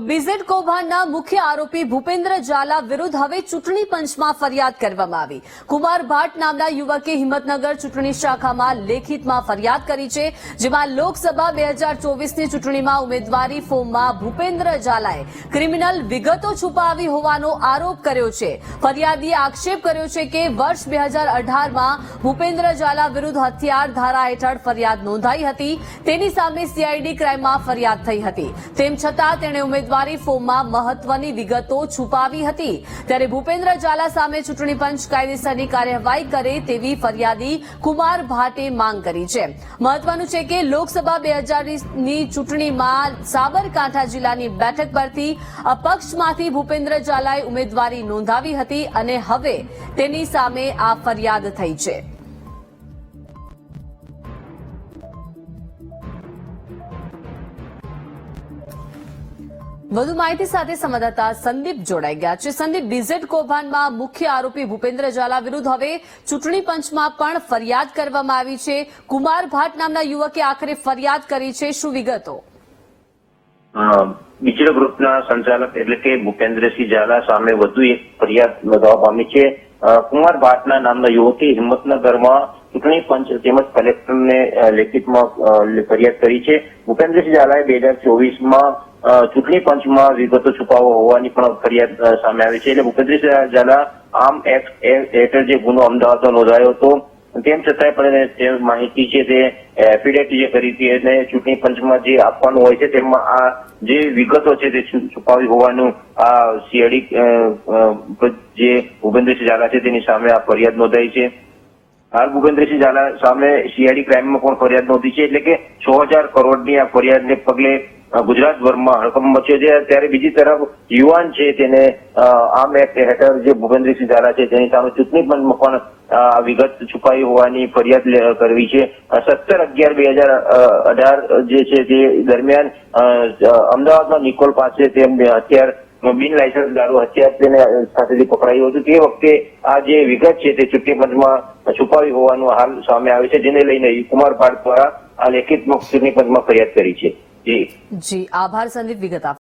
તો બીઝેડ કૌભાંડના મુખ્ય આરોપી ભૂપેન્દ્ર ઝાલા વિરુદ્ધ હવે ચૂંટણી પંચમાં ફરિયાદ કરવામાં આવી। કુમાર ભાટ નામના યુવકે હિંમતનગર ચૂંટણી શાખામાં લેખિતમાં ફરિયાદ કરી છે, જેમાં લોકસભા 2024ની ચૂંટણીમાં ઉમેદવારી ફોર્મમાં ભૂપેન્દ્ર ઝાલાએ ક્રિમિનલ વિગતો છુપાવી હોવાનો આરોપ કર્યો છે। ફરિયાદીએ આક્ષેપ કર્યો છે કે વર્ષ 2018માં ભૂપેન્દ્ર ઝાલા વિરુદ્ધ હથિયાર ધારા હેઠળ ફરિયાદ નોંધાઈ હતી। તેની સામે સીઆઈડી ક્રાઇમમાં ફરિયાદ થઈ હતી। તેમ છતાં તેણે ઉમેદવારી ફોર્મમાં મહત્વની વિગતો છુપાવી હતી। ત્યારે ભૂપેન્દ્ર ઝાલા સામે ચૂંટણી પંચ કાયદેસરની કાર્યવાહી કરે તેવી ફરિયાદી કુમાર ભાટે માંગ કરી છે। મહત્વનું છે કે લોકસભા 2020ની ચૂંટણીમાં સાબરકાંઠા જિલ્લાની બેઠક પરથી અપક્ષમાંથી ભૂપેન્દ્ર ઝાલાએ ઉમેદવારી નોંધાવી હતી અને હવે તેની સામે આ ફરિયાદ થઈ છે। વધુ માહિતી સાથે સંવાદદાતા સંદીપ જોડાઈ ગયા છે। સંદીપ, બીઝેડ કૌભાંડમાં મુખ્ય આરોપી ભૂપેન્દ્ર ઝાલા વિરુદ્ધ હવે ચૂંટણી પંચમાં પણ ફરિયાદ કરવામાં આવી છે। કુમાર ભાટ નામના યુવકે આખરે ફરિયાદ કરી છે, શું વિગતો? બીજેડ ગ્રુપના સંચાલક એટલે કે ભૂપેન્દ્રસિંહ ઝાલા સામે વધુ એક ફરિયાદ નોંધવા પામી છે। કુમાર ભાટના નામના યુવકે હિંમતનગરમાં ચૂંટણી પંચ તેમજ કલેક્ટરને લેખિતમાં ફરિયાદ કરી છે। ભૂપેન્દ્રસિંહ ઝાલાએ 2024માં ચૂંટણી પંચમાં વિગતો છુપાવવા હોવાની પણ ફરિયાદ સામે આવી છે। એટલે ભૂપેન્દ્રસિંહ ઝાલા આર્મ એક્ટ હેઠળ જે ગુનો અમદાવાદમાં નોંધાયો હતો, તેમ છતાંય પણ તે માહિતી છે તે એફિડેવિટ જે કરી હતી અને ચૂંટણી પંચમાં જે આપવાનું હોય છે તેમાં આ જે વિગતો છે તે છુપાવી હોવાનું આ સીઆઈડી જે ભૂપેન્દ્રસિંહ ઝાલા છે તેની સામે આ ફરિયાદ નોંધાઈ છે। હાલ ભૂપેન્દ્રસિંહ ઝાલા સામે સીઆઈડી ક્રાઇમમાં પણ ફરિયાદ નોંધી છે। એટલે કે 6000 કરોડની આ ફરિયાદને પગલે ગુજરાતભરમાં હડકંપ મચ્યો છે। ત્યારે બીજી તરફ યુવાન છે તેને આર્મ એક્ટ હેઠળ જે ભૂપેન્દ્રસિંહ ઝાલા છે તેની સામે ચૂંટણી પંચમાં પણ વિગત છુપાઈ હોવાની ફરિયાદ કરવી છે। 17/11/2018 જે છે તે દરમિયાન અમદાવાદમાં નિકોલ પાસે તેમ હથિયાર બિન લાયસન્સ દારૂ હથિયાર તેને સાથેથી પકડાયું હતું। તે વખતે આ જે વિગત છે તે ચૂંટણી પંચમાં છુપાવી હોવાનું હાલ સામે આવે છે, જેને લઈને કુમાર ભાટ દ્વારા આ લેખિતમાં ચૂંટણી પંચમાં ફરિયાદ કરી છે। જી આભાર સંદીપ, વિગત